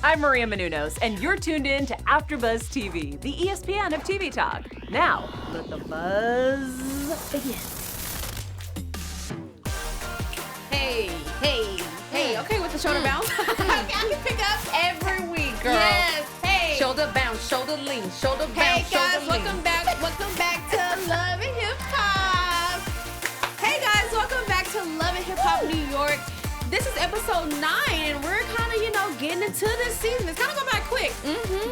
I'm Maria Menounos, and you're tuned in to AfterBuzz TV, the ESPN of TV talk. Now, let the buzz begin. Hey, okay with the shoulder bounce? Okay, I can pick up every week, girl. Yes, hey. Shoulder bounce, shoulder lean, shoulder bounce, shoulder lean. Welcome back to Love and Hip Hop. Hey guys, welcome back to Love and Hip Hop New York. This is episode 9, and we're kind of, getting into this season. It's kind of going by quick.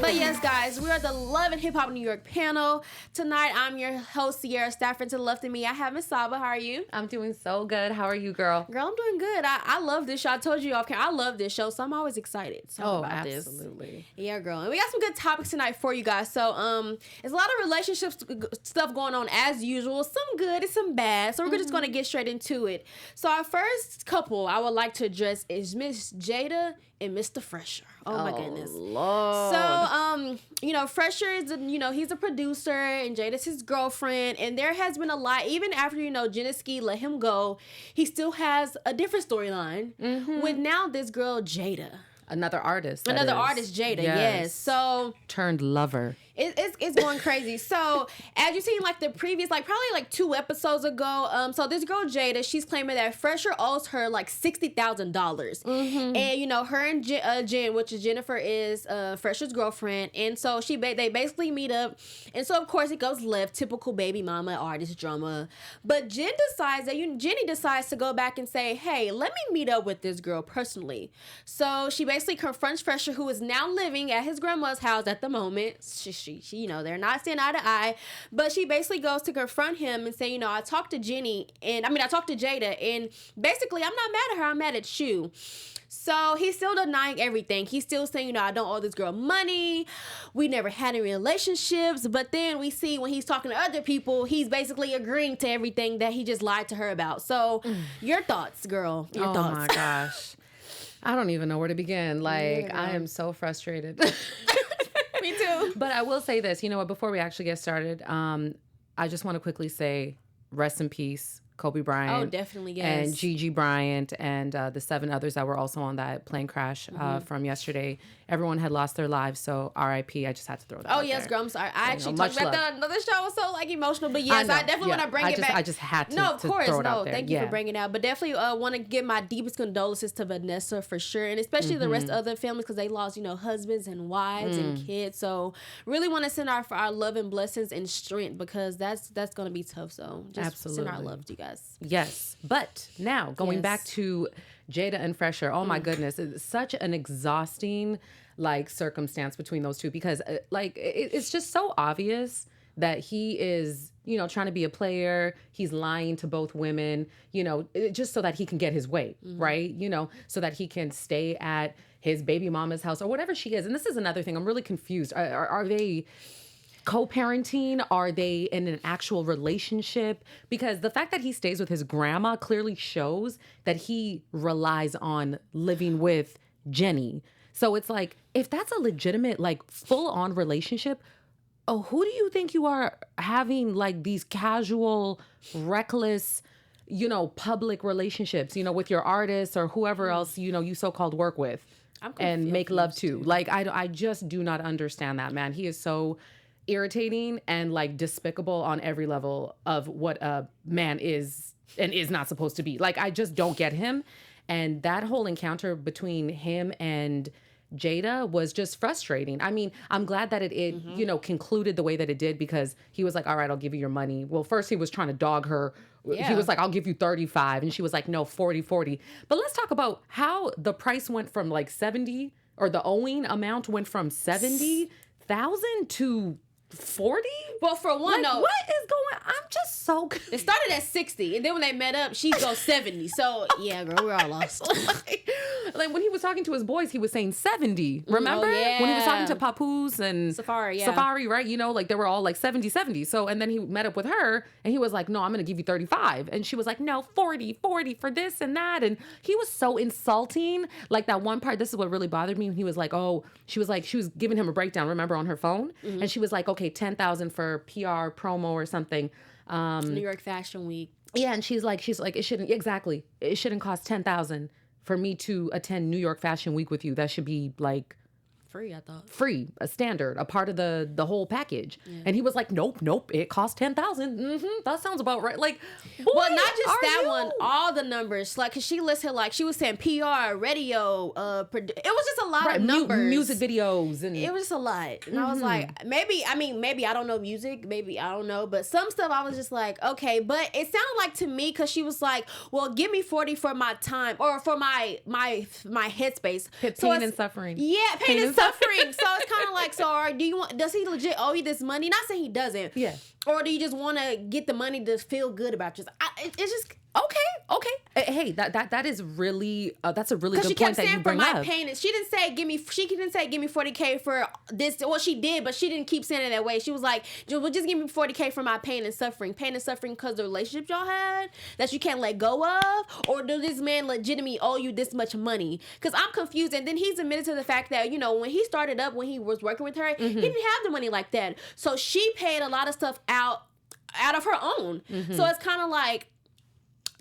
But yes, guys, we are the Love and Hip Hop New York panel. Tonight, I'm your host, Sierra Stafford. To the left of me, I have Miss Saba. How are you? I'm doing so good. How are you, girl? Girl, I'm doing good. I love this show. I told you off camera, I love this show, so I'm always excited about absolutely. This. Yeah, girl. And we got some good topics tonight for you guys. So, there's a lot of relationship stuff going on as usual. Some good and some bad. So, we're just going to get straight into it. So, our first couple I would like to address is Miss Jada and Mr. Phresher. Oh my goodness. Lord. So, Phresher is, he's a producer and Jada's his girlfriend. And there has been a lot, even after, Jennie let him go, he still has a different storyline with now this girl, Jada. Another artist, Jada, yes. So turned lover. It's going crazy. So as you seen the previous, probably 2 episodes ago, so this girl Jada, she's claiming that Phresher owes her $60,000. And her and Jen, which is Jennifer, is Phresher's girlfriend, and so they basically meet up, and so of course it goes left, typical baby mama artist drama. But Jenny decides to go back and say, hey, let me meet up with this girl personally. So she basically confronts Phresher, who is now living at his grandma's house at the moment. She they're not seeing eye to eye, but she basically goes to confront him and say, I talked to Jada, and basically I'm not mad at her, I'm mad at you. So he's still denying everything. He's still saying, I don't owe this girl money. We never had any relationships. But then we see when he's talking to other people, he's basically agreeing to everything that he just lied to her about. So your thoughts, girl. Your thoughts. Oh my gosh. I don't even know where to begin. I am so frustrated. Me too. But I will say this, before we actually get started, I just want to quickly say rest in peace, Kobe Bryant. Oh, definitely, yes. And Gigi Bryant and the 7 others that were also on that plane crash from yesterday. Everyone had lost their lives, so R.I.P. I just had to throw that out yes, there. girl, I'm sorry. I actually talked about that. Another show was so emotional, but yes, I definitely want to bring it back. I just had to. No, of course, throw it out there. Thank you for bringing it out. But definitely want to give my deepest condolences to Vanessa for sure, and especially the rest of other families because they lost, husbands and wives and kids. So really want to send our love and blessings and strength because that's going to be tough. So just absolutely send our love to you guys. Yes, but now going back to Jada and Phresher. Oh my goodness, it's such an exhausting circumstance between those two because it's just so obvious that he is trying to be a player. He's lying to both women, just so that he can get his way, right? So that he can stay at his baby mama's house or whatever she is. And this is another thing. I'm really confused. Are they co-parenting? Are they in an actual relationship? Because the fact that he stays with his grandma clearly shows that he relies on living with Jennie. So it's if that's a legitimate, full-on relationship, who do you think you are having, these casual, reckless, public relationships, with your artists or whoever else, you so-called work with and make love to? I just do not understand that, man. He is so irritating and, despicable on every level of what a man is and is not supposed to be. I just don't get him. And that whole encounter between him and Jada was just frustrating. I mean, I'm glad that it concluded the way that it did because he was like, all right, I'll give you your money. Well, first he was trying to dog her. Yeah. He was like, I'll give you 35. And she was like, no, 40. But let's talk about how the price went from 70 or the owing amount went from 70,000 to 40? Well, for one, what is going on? I'm just so It started at 60, and then when they met up, she goes 70. So, yeah, girl, we're all lost. When he was talking to his boys, he was saying 70. Remember? Oh, yeah. When he was talking to Papoose and Safari, right? They were all 70. So, and then he met up with her, and he was like, no, I'm going to give you 35. And she was like, no, 40 for this and that. And he was so insulting. That one part, this is what really bothered me. When he was like, she was giving him a breakdown, remember, on her phone? And she was like, okay, 10,000 for PR promo or something. New York Fashion Week. Yeah, and she's like, it shouldn't cost 10,000 for me to attend New York Fashion Week with you. That should be free, I thought. Free, a standard, a part of the whole package. And he was like, nope, it cost 10,000. That sounds about right. Like, boy, Well, not just that one, all the numbers. Like, cause she listed, like, she was saying PR, radio, it was just a lot of numbers. Music videos. And it was just a lot. And I was like, maybe I don't know music. Maybe, I don't know. But some stuff I was just like, okay. But it sounded like to me, cause she was like, well, give me 40 for my time or for my headspace. Pain and suffering. Yeah, pain and suffering. So it's kind of like, so does he legit owe you this money? Not saying he doesn't. Yeah. Or do you just want to get the money to feel good about yourself? It's just okay. Hey, that is really that's a really good she point kept that you saying bring for my up. pain, and she didn't say give me 40K for this. Well, she did, but she didn't keep saying it that way. She was like, well, just give me 40K for my pain and suffering because the relationship y'all had that you can't let go of, or does this man legitimately owe you this much money? Because I'm confused. And then he's admitted to the fact that when he started up, when he was working with her, he didn't have the money like that. So she paid a lot of stuff out of her own. So it's kind of like,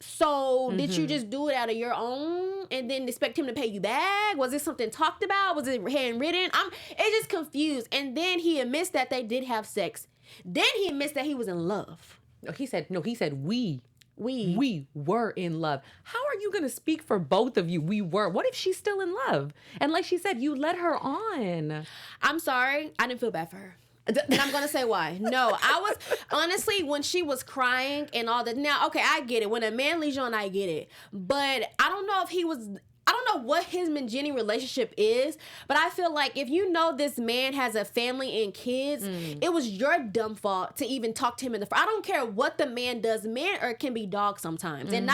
so did you just do it out of your own and then expect him to pay you back? Was it something talked about? Was it handwritten? It's just confused. And then he admits that they did have sex. Then he admits that he was in love. He said we were in love. How are you going to speak for both of you? We were. What if she's still in love? And like she said, you led her on. I'm sorry. I didn't feel bad for her. And I'm going to say why. No, I was, honestly, when she was crying and all that. Now, okay, I get it. When a man leaves you on, I get it. But I don't know if I don't know what his and Jennie relationship is, but I feel like if you know this man has a family and kids, it was your dumb fault to even talk to him in the front. I don't care what the man does. Men can be dogs sometimes. And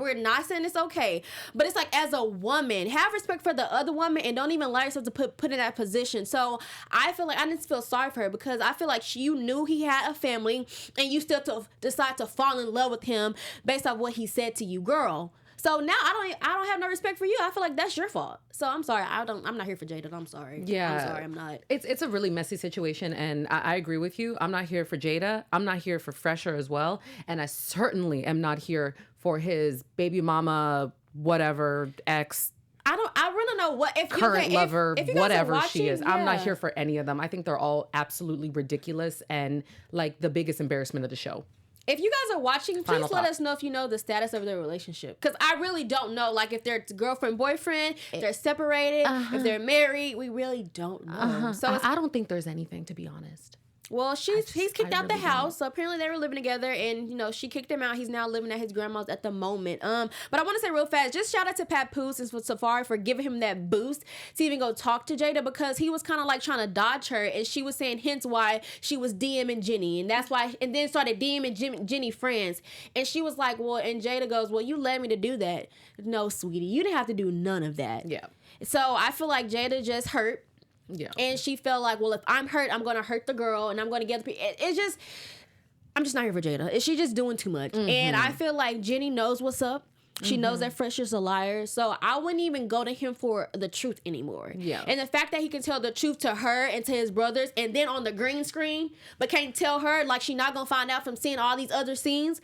we're not saying it's okay, but it's like, as a woman, have respect for the other woman and don't even allow yourself to put in that position. So I feel like I didn't feel sorry for her because I feel like you knew he had a family and you still decide to fall in love with him based on what he said to you, girl. So now I don't have no respect for you. I feel like that's your fault. So I'm sorry. I'm not here for Jada. I'm sorry. Yeah. I'm sorry. I'm not. It's a really messy situation, and I agree with you. I'm not here for Jada. I'm not here for Phresher as well, and I certainly am not here for his baby mama, whatever, ex. I really don't know what if current lover, if whatever watching, she is. yeah. I'm not here for any of them. I think they're all absolutely ridiculous and like the biggest embarrassment of the show. If you guys are watching, please let thought. us know if you know the status of their relationship. Because I really don't know. Like, if they're girlfriend, boyfriend, if they're separated, if they're married, we really don't know. So I don't think there's anything, to be honest. Well, he's kicked out the really house. So apparently they were living together, and she kicked him out. He's now living at his grandma's at the moment. But I want to say real fast, just shout out to Papoose and Safari for giving him that boost to even go talk to Jada, because he was kind of like trying to dodge her, and she was saying hence why she was DMing Jennie, and that's why, and then started DMing Jennie friends, and she was like, well, and Jada goes, well, you led me to do that. No, sweetie, you didn't have to do none of that. Yeah. So I feel like Jada just hurt. Yeah. And she felt like, well, if I'm hurt, I'm going to hurt the girl, and I'm going to get the people. I'm just not here for Jada. She's just doing too much. And I feel like Jennie knows what's up. She knows that Phresher's a liar. So I wouldn't even go to him for the truth anymore. Yeah. And the fact that he can tell the truth to her and to his brothers, and then on the green screen, but can't tell her, like, she's not going to find out from seeing all these other scenes.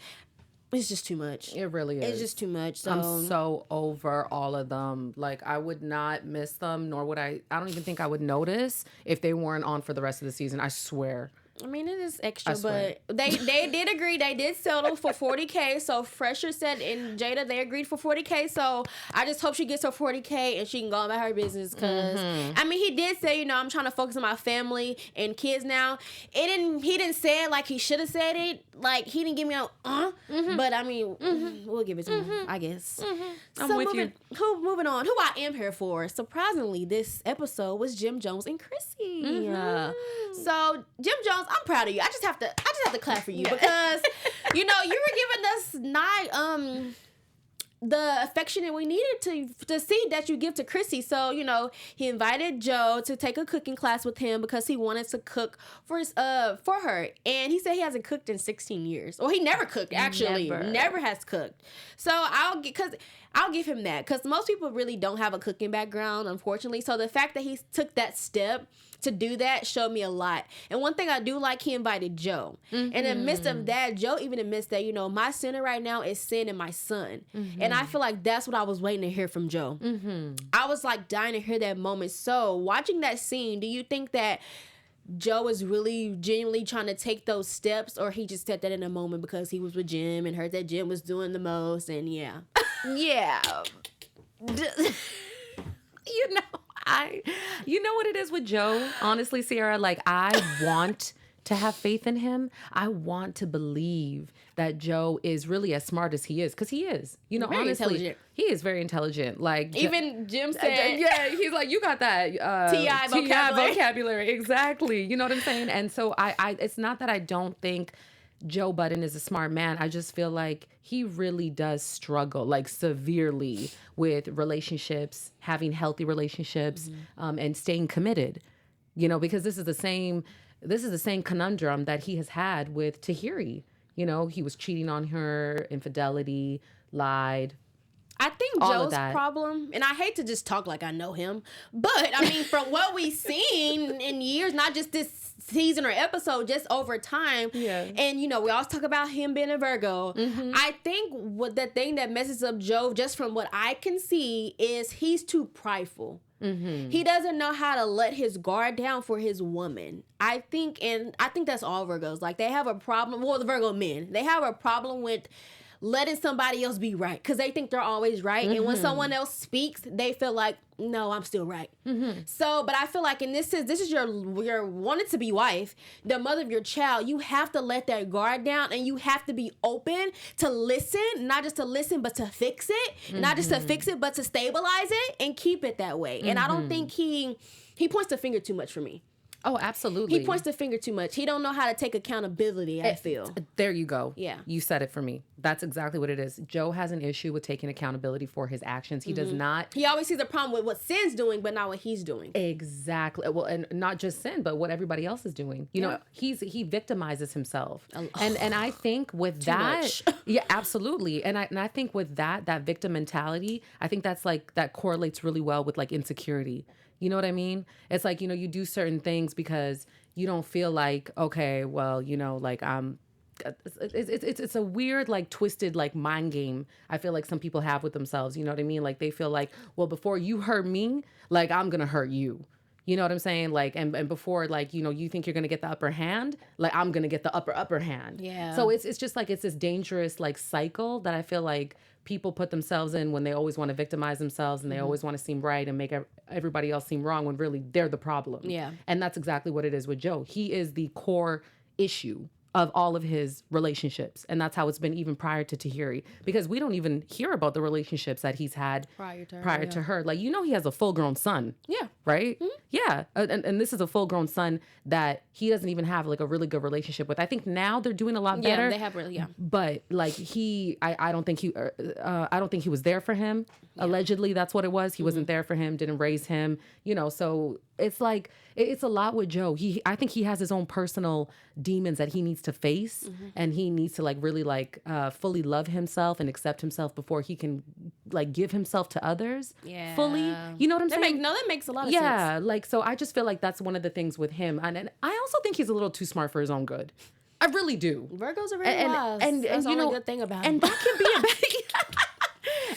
It's just too much. It really is. It's just too much. So. I'm so over all of them. Like, I would not miss them, nor would I don't even think I would notice if they weren't on for the rest of the season. I swear. I mean, it is extra, but they did agree. They did settle for 40K. So Phresher said and Jada, they agreed for 40K. So I just hope she gets her 40K and she can go about her business. Because I mean, he did say, I'm trying to focus on my family and kids now. He didn't say it like he should have said it. Like, he didn't give me but I mean, we'll give it to him, I guess. I'm with you. Moving on. Who I am here for. Surprisingly, this episode was Jim Jones and Chrissy. So Jim Jones, I'm proud of you. I just have to clap for you because you were giving us not the affection that we needed to see that you give to Crissy. So he invited Joe to take a cooking class with him because he wanted to cook for her, and he said he hasn't cooked in 16 years. Well, he never cooked, actually. Never has cooked. So because I'll give him that, because most people really don't have a cooking background, unfortunately. So the fact that he took that step to do that showed me a lot. And one thing I do like, he invited Joe. And in the midst of that, Joe even admits that, you know, my center right now is Cyn and my son. And I feel like that's what I was waiting to hear from Joe. I was like dying to hear that moment. So watching that scene, do you think that Joe is really genuinely trying to take those steps, or he just said that in a moment because he was with Jim and heard that Jim was doing the most, and yeah. You know what it is with Joe, honestly, Sierra? Like, I want to have faith in him. I want to believe that Joe is really as smart as he is, because he is. You know, Very honestly, intelligent. he is very intelligent. Like, Even Jim said, yeah, he's like, you got that T.I. vocabulary. Exactly. You know what I'm saying? And so I it's not that I don't think Joe Budden is a smart man. I just feel like he really does struggle, like, severely with relationships, having healthy relationships, and staying committed. You know, because this is the same conundrum that he has had with Tahiry. You know, he was cheating on her, infidelity, lied. I think All of Joe's problem, and I hate to just talk like I know him, but I mean, from what we've seen in years, not just this season or episode, just over time. Yeah. And, you know, we always talk about him being a Virgo. I think what the thing that messes up Joe, just from what I can see, is he's too prideful. He doesn't know how to let his guard down for his woman. I think that's all Virgos. Like, they have a problem. Well, the Virgo men, they have a problem with letting somebody else be right, because they think they're always right. And when someone else speaks, they feel like, no, I'm still right. So, but I feel like, and this is your wanted to be wife, the mother of your child, you have to let that guard down, and you have to be open to listen, not just to listen, but to fix it. Not just to fix it, but to stabilize it and keep it that way. And I don't think he points the finger too much for me. Oh, absolutely. He points the finger too much. He don't know how to take accountability, I feel. There you go. Yeah. You said it for me. That's exactly what it is. Joe has an issue with taking accountability for his actions. He does not. He always sees a problem with what Cyn's doing, but not what he's doing. Exactly. Well, and not just Cyn, but what everybody else is doing. You know, he victimizes himself. And I think with that, yeah, absolutely. And I think with that victim mentality, I think that's like, that correlates really well with like insecurity. You know what I mean? It's like, you know, you do certain things because you don't feel like, okay, well, you know, like, it's a weird, like, twisted, like, mind game I feel like some people have with themselves. You know what I mean? Like, they feel like, well, before you hurt me, like, I'm gonna hurt you. You know what I'm saying? Like, and before, like, you know, you think you're gonna get the upper hand, like, I'm gonna get the upper hand. Yeah. So it's just like, it's this dangerous, like, cycle that I feel like people put themselves in when they always want to victimize themselves, and they always want to seem right and make everybody else seem wrong, when really they're the problem. Yeah. And that's exactly what it is with Joe. He is the core issue of all of his relationships. And that's how it's been even prior to Tahiry. Because we don't even hear about the relationships that he's had prior to her. Like, you know, he has a full-grown son. Yeah. Right? Yeah. And this is a full-grown son that he doesn't even have, like, a really good relationship with. I think now they're doing a lot better. Yeah, they have really, But, like, I don't think he was there for him. Yeah. Allegedly, that's what it was. He wasn't there for him, didn't raise him, you know, so it's like, it's a lot with Joe. I think he has his own personal demons that he needs to face, and he needs to, like, really, like, fully love himself and accept himself before he can, like, give himself to others fully. You know what I'm saying? That makes a lot of sense. Yeah, like, so I just feel like that's one of the things with him. And I also think he's a little too smart for his own good. I really do. Virgos are very wise. And that's the only good thing about him. And that can be a bad...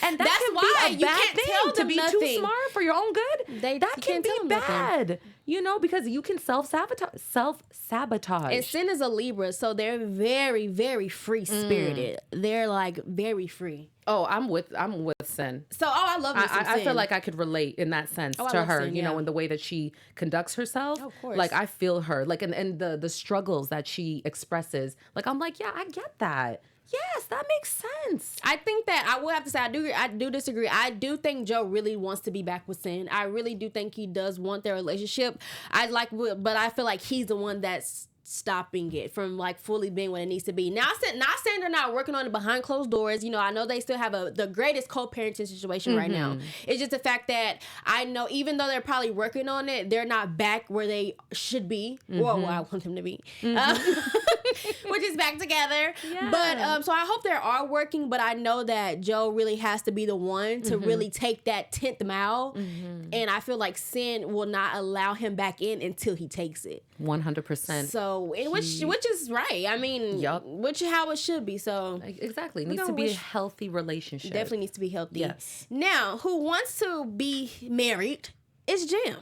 And that's why you can't tell them to be too smart for your own good. That can be bad, you know, because you can self-sabotage. And Cyn is a Libra, so they're very, very free-spirited. They're, like, very free. Oh, I'm with Cyn. So, I love this. I feel like I could relate in that sense to her, Cyn, you know, in the way that she conducts herself. Of course. Like, I feel her, like, and the struggles that she expresses. Like, I'm like, yeah, I get that. Yes, that makes sense. I think that I will have to say I do disagree. I do think Joe really wants to be back with Cyn. I really do think he does want their relationship. But I feel like he's the one that's stopping it from, like, fully being what it needs to be. Not saying they're not working on it behind closed doors. You know, I know they still have the greatest co-parenting situation right now. It's just the fact that I know, even though they're probably working on it, they're not back where they should be. Or where I want them to be. which is back together. Yeah. But so I hope they are working, but I know that Joe really has to be the one to really take that 10th mile. And I feel like Cyn will not allow him back in until he takes it. 100%. So, which is right. I mean, which is how it should be. So exactly. It needs to be a healthy relationship. Definitely needs to be healthy. Yes. Now, who wants to be married is Jim.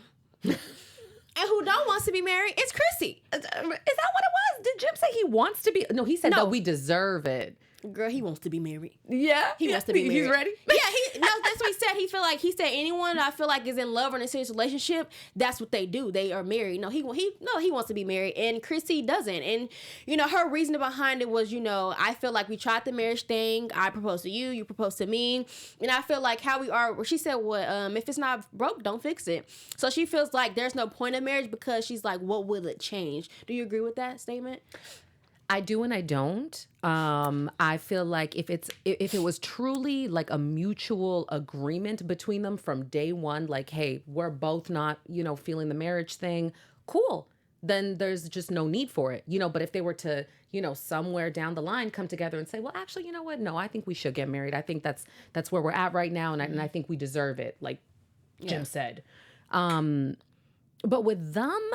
And who don't wants to be married is Crissy. Is that what it was? Did Jim say he wants to be? No, he said that we deserve it. Girl, he wants to be married. Yeah, he wants to be married. He's ready. Yeah, that's what he said. He said anyone I feel like is in love or in a serious relationship, that's what they do. They are married. He wants to be married, and Crissy doesn't. And her reasoning behind it was, I feel like we tried the marriage thing. I proposed to you, you proposed to me, and I feel like how we are. She said, if it's not broke, don't fix it. So she feels like there's no point in marriage because she's like, what will it change? Do you agree with that statement? I do and I don't. I feel like if it was truly like a mutual agreement between them from day one, like, hey, we're both not, feeling the marriage thing, cool. Then there's just no need for it, But if they were to, somewhere down the line come together and say, well, actually, you know what? No, I think we should get married. I think that's where we're at right now, and I think we deserve it, like Jim said. But with them,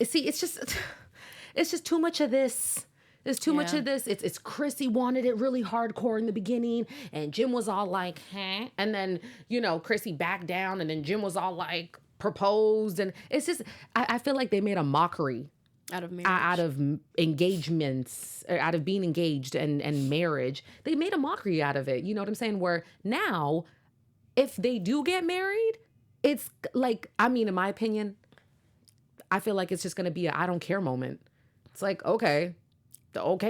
see, it's just too much of this. There's too much of this. It's Crissy wanted it really hardcore in the beginning, and Jim was all like, huh? And then, Crissy backed down, and then Jim was all like, proposed. And it's just, I feel like they made a mockery out of marriage. Out of engagements, out of being engaged and marriage. They made a mockery out of it. You know what I'm saying? Where now, if they do get married, it's like, in my opinion, I feel like it's just going to be a I don't care moment. It's like, okay,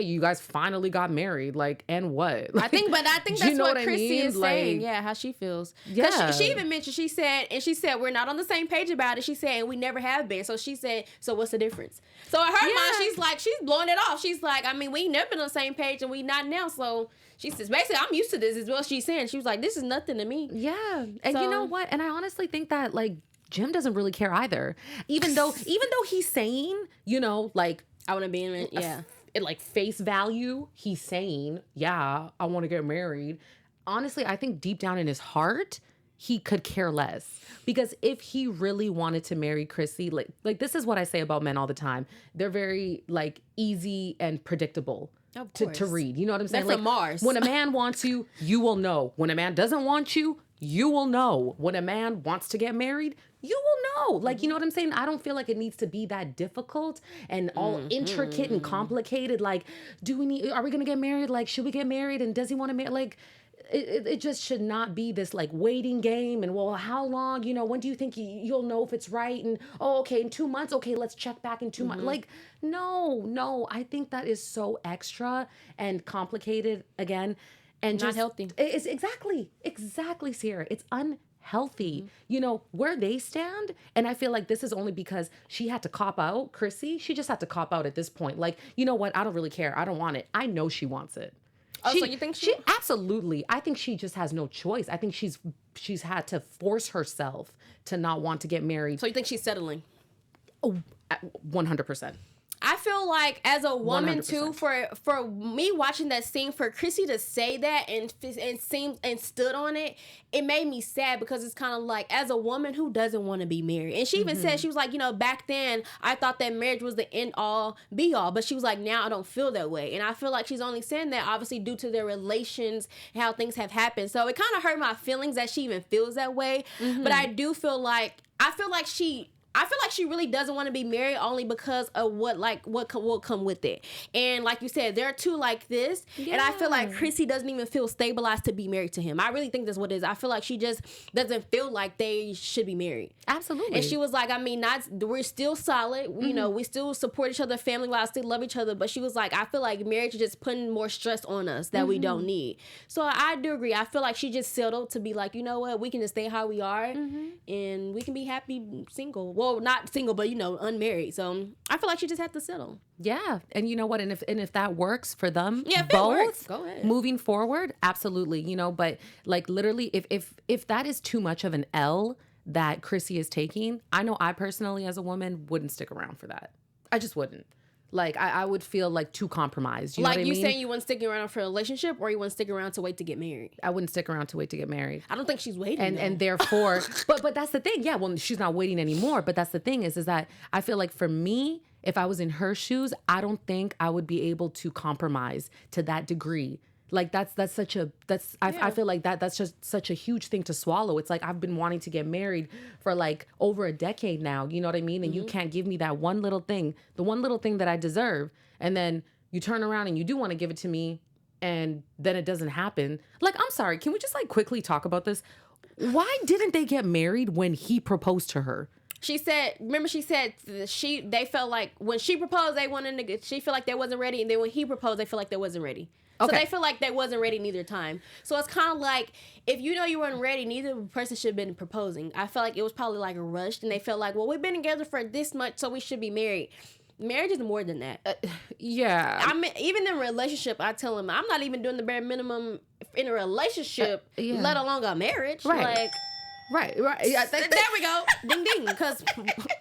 you guys finally got married, like, and what? Like, I think that's what Crissy is saying. Yeah, how she feels. Yeah. She even mentioned, she said, we're not on the same page about it. She said, and we never have been. So she said, so what's the difference? So in her mind, she's blowing it off. She's like, we ain't never been on the same page and we not now. So she says, basically, I'm used to this as well. She's saying, she was like, this is nothing to me. Yeah. And you know what? And I honestly think that, like, Jim doesn't really care either. Even though he's saying, like, I want to be in it. Yeah. Like face value, he's saying, yeah, I want to get married. Honestly, I think deep down in his heart, he could care less. Because if he really wanted to marry Crissy, like this is what I say about men all the time. They're very like easy and predictable to read. You know what I'm saying? They're like from Mars. When a man wants you, you will know. When a man doesn't want you, you will know. When a man wants to get married, you will know. Like, you know what I'm saying? I don't feel like it needs to be that difficult and all intricate and complicated. Like, are we going to get married? Like, should we get married? And does he want to marry? Like, it just should not be this like waiting game. And well, how long, when do you think you'll know if it's right? And, okay, in 2 months. Okay, let's check back in 2 months. Like, no, I think that is so extra and complicated again. And not healthy. It's exactly, Sierra. It's unhealthy. Where they stand. And I feel like this is only because she had to cop out, Crissy. She just had to cop out at this point. Like, you know what? I don't really care. I don't want it. I know she wants it. Oh, so you think she absolutely. I think she just has no choice. I think she's had to force herself to not want to get married. So you think she's settling? Oh, 100%. I feel like as a woman 100%. too, for me watching that scene, for Crissy to say that and stood on it, it made me sad because it's kind of like, as a woman, who doesn't want to be married? And she even said, she was like, back then I thought that marriage was the end all be all, but she was like, now I don't feel that way. And I feel like she's only saying that obviously due to their relations and how things have happened. So it kind of hurt my feelings that she even feels that way. But I do feel like, she really doesn't want to be married only because of what will come with it. And like you said, there are two like this. Yeah. And I feel like Crissy doesn't even feel stabilized to be married to him. I really think that's what it is. I feel like she just doesn't feel like they should be married. Absolutely. And she was like, we're still solid. We still support each other family-wise, still love each other. But she was like, I feel like marriage is just putting more stress on us that we don't need. So I do agree. I feel like she just settled to be like, you know what? We can just stay how we are and we can be happy single. Well, not single, but unmarried. So I feel like she just had to settle. Yeah, and you know what? And if that works for them, both, go ahead. Moving forward, absolutely. But like literally, if that is too much of an L that Crissy is taking, I know I personally, as a woman, wouldn't stick around for that. I just wouldn't. Like, I would feel like too compromised. You know like what I you mean? saying you wouldn't stick around for a relationship, or you wouldn't stick around to wait to get married? I wouldn't stick around to wait to get married. I don't think she's waiting. And therefore, but that's the thing. Yeah, well, she's not waiting anymore. But that's the thing is that I feel like for me, if I was in her shoes, I don't think I would be able to compromise to that degree. Like I feel like that's just such a huge thing to swallow. It's like I've been wanting to get married for like over a decade now. You know what I mean? And you can't give me that one little thing, the one little thing that I deserve. And then you turn around and you do want to give it to me, and then it doesn't happen. Like, I'm sorry, can we just like quickly talk about this? Why didn't they get married when he proposed to her? She said they felt like when she proposed, she felt like they wasn't ready, and then when he proposed, they felt like they wasn't ready. So they feel like they wasn't ready neither time. So it's kind of like, if you know you weren't ready, neither person should have been proposing. I felt like it was probably like rushed, and they felt like, well, we've been together for this much, so we should be married. Marriage is more than that. Yeah. I mean, even in a relationship, I tell him, I'm not even doing the bare minimum in a relationship, let alone a marriage. Right. Like, Right. Yeah, there we go. Ding, ding. Because,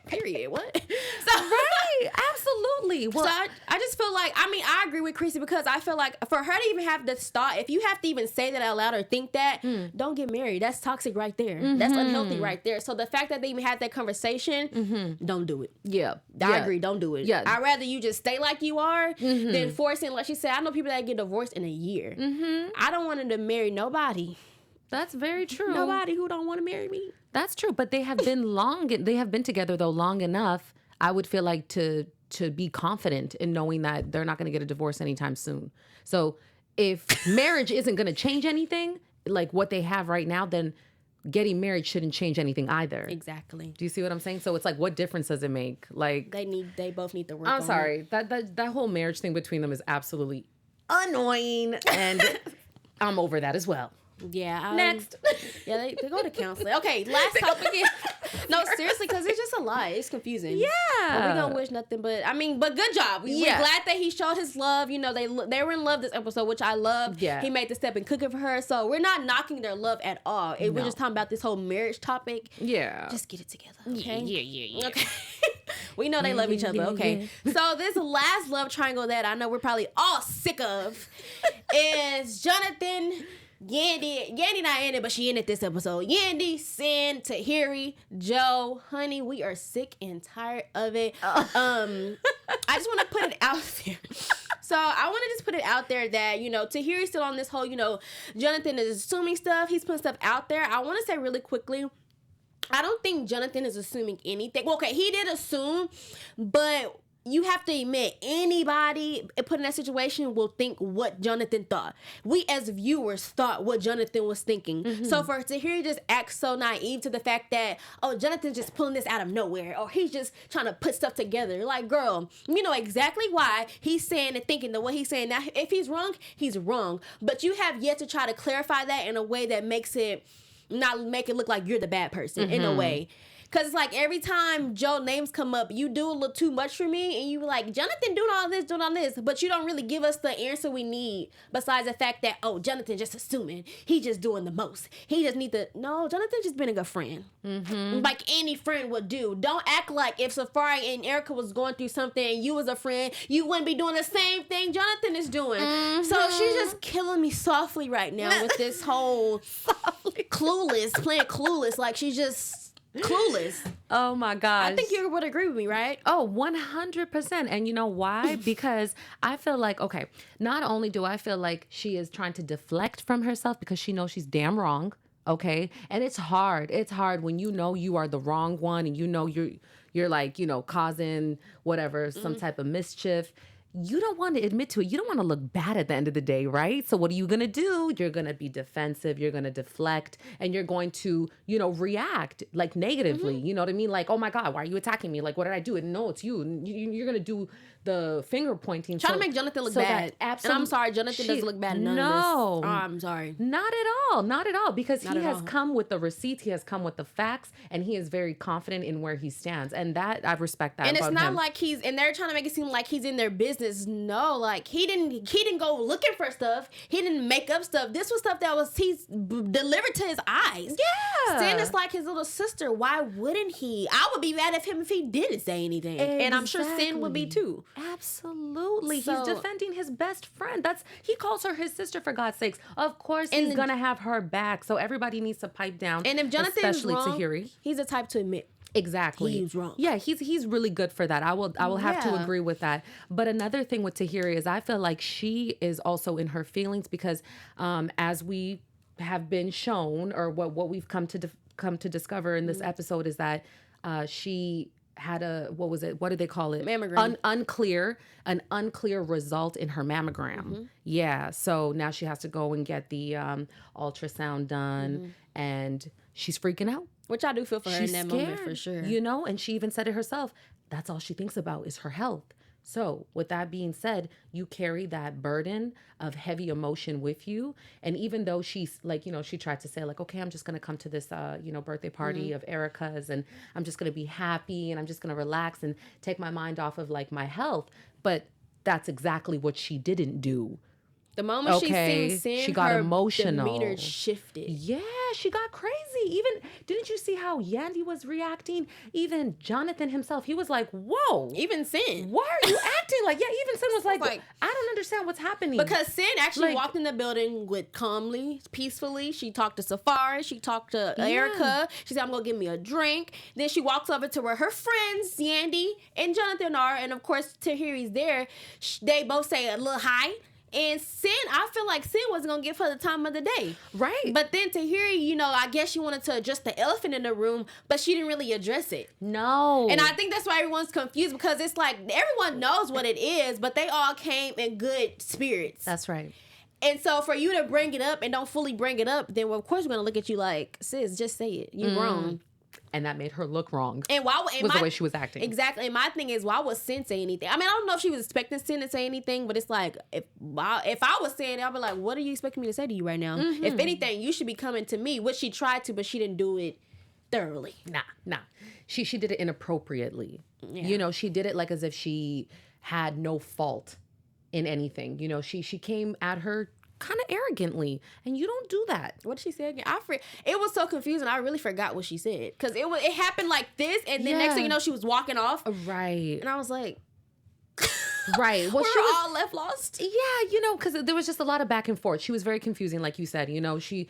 period. What? So, right. Absolutely. Well, so I just feel like, I mean, I agree with Chrissy, because I feel like for her to even have this thought, if you have to even say that out loud or think that, don't get married. That's toxic right there. That's unhealthy right there. So the fact that they even had that conversation, don't do it. Yeah. I agree. Don't do it. Yeah. I'd rather you just stay like you are than forcing, like she said, I know people that get divorced in a year. I don't want them to marry nobody. That's very true. Nobody who don't want to marry me. That's true. But they have been they have been together though long enough, I would feel like, to be confident in knowing that they're not going to get a divorce anytime soon. So if marriage isn't going to change anything, like what they have right now, then getting married shouldn't change anything either. Exactly. Do you see what I'm saying? So it's like, what difference does it make? Like, they both need to work. I'm sorry. That whole marriage thing between them is absolutely annoying, and I'm over that as well. Yeah. Next. Yeah, they go to counseling. Okay, last topic is... No, seriously, because it's just a lie. It's confusing. Yeah. But we don't wish nothing but... I mean, but good job. We're glad that he showed his love. You know, they were in love this episode, which I love. Yeah. He made the step in cooking for her. So we're not knocking their love at all. We're just talking about this whole marriage topic. Yeah. Just get it together, okay? Yeah. Okay. We know they love each other, okay? So this last love triangle that I know we're probably all sick of is Jonathan... Yandy not in it, but she in it this episode. Yandy, Cyn, Tahiry, Joe, honey, we are sick and tired of it. I just want to put it out there. So I want to just put it out there that, you know, Tahiry's still on this whole, you know, Jonathan is assuming stuff. He's putting stuff out there. I want to say really quickly, I don't think Jonathan is assuming anything. Well, okay, he did assume, but... You have to admit, anybody put in that situation will think what Jonathan thought. We as viewers thought what Jonathan was thinking. So for Tahiry just act so naive to the fact that, oh, Jonathan's just pulling this out of nowhere, or he's just trying to put stuff together. Like, girl, you know exactly why he's saying and thinking the way he's saying. Now, if he's wrong, he's wrong. But you have yet to try to clarify that in a way that makes it not make it look like you're the bad person in a way. Because it's like every time Joe names come up, you do a little too much for me. And you like, Jonathan doing all this. But you don't really give us the answer we need. Besides the fact that, oh, Jonathan just assuming. He just doing the most. He just need to... No, Jonathan just been a good friend. Like any friend would do. Don't act like if Safari and Erica was going through something and you was a friend, you wouldn't be doing the same thing Jonathan is doing. So she's just killing me softly right now with this whole clueless, playing clueless. Like she's just... clueless. Oh my gosh. I think you would agree with me, right? Oh, 100%. And you know why? Because I feel like, okay, not only do I feel like she is trying to deflect from herself because she knows she's damn wrong, okay? And it's hard. It's hard when you know you are the wrong one and you know you're like, you know, causing whatever, some type of mischief. You don't want to admit to it. You don't want to look bad at the end of the day, right? So what are you going to do? You're going to be defensive. You're going to deflect. And you're going to, you know, react like negatively. You know what I mean? Like, oh my God, why are you attacking me? Like, what did I do? No, it's you. You're going to do the finger pointing. Trying to make Jonathan look bad. And I'm sorry, Jonathan doesn't look bad in none of this. Oh, I'm sorry. Not at all. Not at all. Because he has come with the receipts. He has come with the facts. And he is very confident in where he stands. And that, I respect that. And it's not him. like and they're trying to make it seem like he's in their business business. No, like he didn't go looking for stuff. He didn't make up stuff. This was stuff that was delivered to his eyes. Yeah. Cyn is like his little sister. Why wouldn't he? I would be mad at him if he didn't say anything. Exactly. And I'm sure Cyn would be too. Absolutely. He's defending his best friend. He calls her his sister, for God's sakes. Of course he's gonna have her back. So everybody needs to pipe down. And if Jonathan is wrong, Tahiry. he's the type to admit. Exactly. He's wrong. Yeah, he's really good for that. I will have to agree with that. But another thing with Tahiry is I feel like she is also in her feelings because as we have been shown, or what we've come to discover in this episode is that she had what do they call it? Mammogram. An unclear result in her mammogram. Mm-hmm. Yeah, so now she has to go and get the ultrasound done, and she's freaking out. Which I do feel for her in that moment, for sure. You know, and she even said it herself. That's all she thinks about is her health. So with that being said, you carry that burden of heavy emotion with you. And even though she's like, you know, she tried to say like, okay, I'm just going to come to this, birthday party of Erica's and I'm just going to be happy and I'm just going to relax and take my mind off of like my health. But that's exactly what she didn't do. The moment she seen Cyn, she got her emotional. demeanor shifted. Yeah, she got crazy. Even, didn't you see how Yandy was reacting? Even Jonathan himself, he was like, whoa. Even Cyn. Why are you acting like, even Cyn was like, I don't understand what's happening. Because Cyn actually walked in the building with calmly, peacefully. She talked to Safari. She talked to Erica. She said, I'm going to give me a drink. Then she walks over to where her friends, Yandy and Jonathan are. And of course, Tahiry's there. They both say a little hi. And Cyn, I feel like Cyn wasn't going to give her the time of the day. Right. But then Tahiry, you know, I guess she wanted to address the elephant in the room, but she didn't really address it. No. And I think that's why everyone's confused because it's like everyone knows what it is, but they all came in good spirits. That's right. And so for you to bring it up and don't fully bring it up, then of course we're going to look at you like, sis, just say it. You're wrong. And that made her look wrong. And why was the way she was acting. Exactly. And my thing is, why would Cyn say anything? I mean, I don't know if she was expecting Cyn to say anything, but it's like, if I was saying it, I'd be like, what are you expecting me to say to you right now? Mm-hmm. If anything, you should be coming to me, which she tried to, but she didn't do it thoroughly. Nah. She did it inappropriately. Yeah. You know, she did it like as if she had no fault in anything. You know, she came at her kind of arrogantly, and you don't do that. What did she say again? It was so confusing. I really forgot what she said because it happened like this, and then next thing you know, she was walking off. Right. And I was like, right. Well, we were all left lost. Yeah, you know, because there was just a lot of back and forth. She was very confusing, like you said. You know, she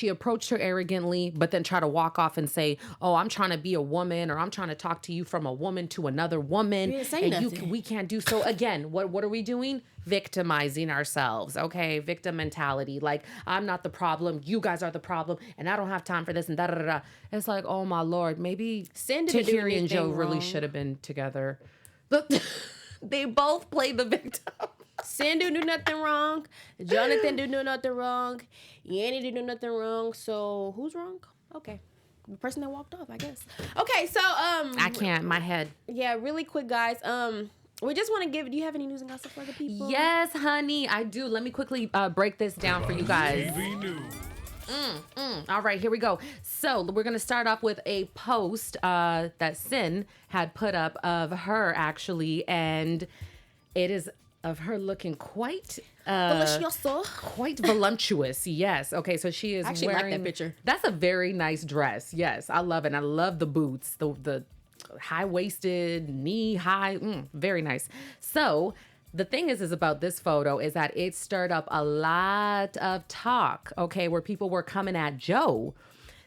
approached her arrogantly, but then tried to walk off and say, "Oh, I'm trying to be a woman, or I'm trying to talk to you from a woman to another woman, we can't do so." Again, what are we doing? Victimizing ourselves. Okay, victim mentality. Like, I'm not the problem, you guys are the problem, and I don't have time for this and da da da. It's like, oh my Lord, maybe Tahiry and Joe really should have been together. They both play the victim. Cyn didn't do nothing wrong. Jonathan didn't do nothing wrong. Yandy didn't do nothing wrong. So who's wrong? Okay. The person that walked off, I guess. Okay, so I can't. My head. Yeah, really quick, guys. We just want to give. Do you have any news and gossip for the people? Yes, honey, I do. Let me quickly break this down for you guys. TV news. All right, here we go. So we're going to start off with a post that Cyn had put up of her, actually, and it is of her looking quite voluptuous. Yes. Okay, so she is actually wearing... like that picture. That's a very nice dress. Yes, I love it. And I love the boots, the high-waisted, knee-high. Very nice. So... the thing is about this photo is that it stirred up a lot of talk, okay, where people were coming at Joe.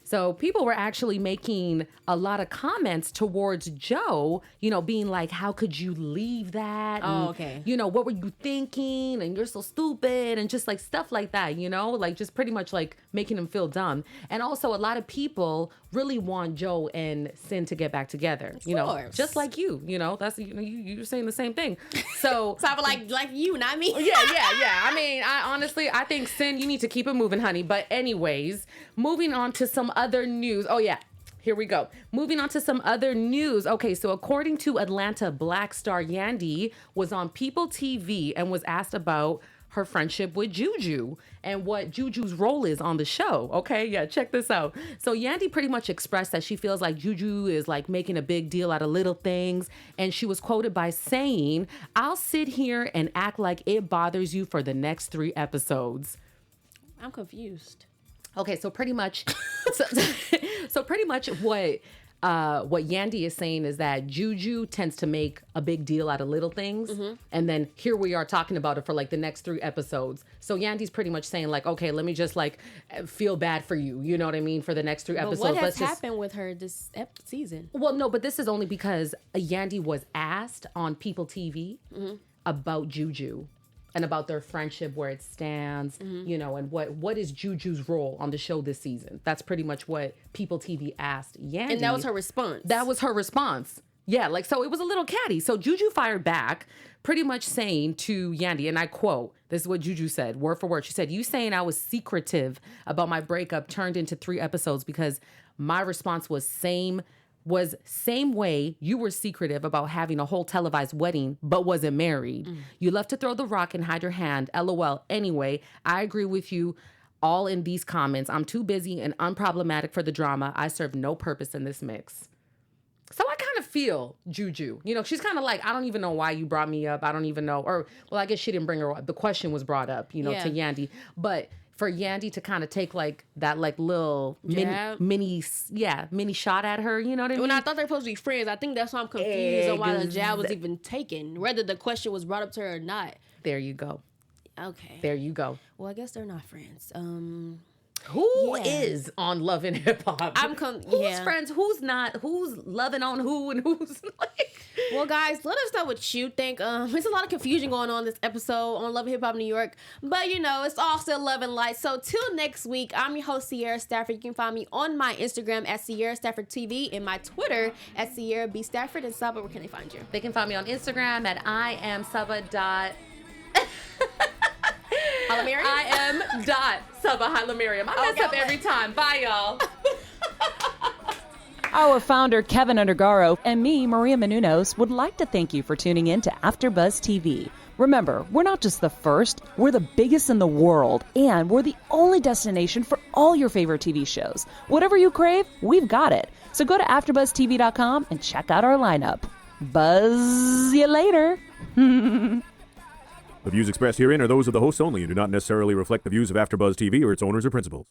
So people were actually making a lot of comments towards Joe, you know, being like, how could you leave that? Oh, okay. You know, what were you thinking? And you're so stupid and just like stuff like that, you know, like just pretty much like making him feel dumb. And also a lot of people really want Joe and Cyn to get back together, you know, just like you know, that's, you know, you're saying the same thing. So, so I like you, not me. Yeah. I mean, I think Cyn, you need to keep it moving, honey. But anyways, moving on to some other news. Oh yeah, here we go. Moving on to some other news. Okay, so according to Atlanta Black star Yandy was on People TV and was asked about her friendship with Juju and what Juju's role is on the show. Okay, yeah, check this out. So Yandy pretty much expressed that she feels like Juju is like making a big deal out of little things. And she was quoted by saying, "I'll sit here and act like it bothers you for the next 3 episodes." I'm confused. Okay, so pretty much, so pretty much what Yandy is saying is that Juju tends to make a big deal out of little things, and then here we are talking about it for like the next 3 episodes. So Yandy's pretty much saying like, okay, let me just like feel bad for you, you know what I mean, for the next 3 episodes. But what has happened with her this season? Well, no, but this is only because Yandy was asked on People TV about Juju and about their friendship, where it stands, you know, and what is Juju's role on the show this season. That's pretty much what People TV asked Yandy. And that was her response. That was her response. Yeah, like, so it was a little catty. So Juju fired back, pretty much saying to Yandy, and I quote, this is what Juju said, word for word. She said, "You saying I was secretive about my breakup turned into 3 episodes because my response was same way you were secretive about having a whole televised wedding but wasn't married. You love to throw the rock and hide your hand. LOL. Anyway, I agree with you all in these comments. I'm too busy and unproblematic for the drama. I serve no purpose in this mix." So I kind of feel Juju. You know, she's kind of like, I don't even know why you brought me up. I don't even know. Or, well, I guess she didn't bring her up. The question was brought up, you know, to Yandy. But for Yandy to kind of take like that like little mini shot at her, you know what I mean? When I thought they were supposed to be friends, I think that's why I'm confused on why the jab was even taken, whether the question was brought up to her or not. There you go. Okay. There you go. Well, I guess they're not friends. Who is on Love and Hip Hop? Who's friends? Who's not? Who's loving on who? And who's like? Well, guys, let us know what you think. There's a lot of confusion going on this episode on Love and Hip Hop New York, but you know it's all still love and light. So till next week, I'm your host Sierra Stafford. You can find me on my Instagram at Sierra Stafford TV and my Twitter at Sierra B Stafford. And Saba, where can they find you? They can find me on Instagram at IamSaba. Hailemariam? I am Saba Hailemariam. I mess up every time. Bye, y'all. Our founder, Keven Undergaro, and me, Maria Menounos, would like to thank you for tuning in to AfterBuzz TV. Remember, we're not just the first, we're the biggest in the world, and we're the only destination for all your favorite TV shows. Whatever you crave, we've got it. So go to AfterBuzzTV.com and check out our lineup. Buzz you later. The views expressed herein are those of the hosts only and do not necessarily reflect the views of AfterBuzz TV or its owners or principals.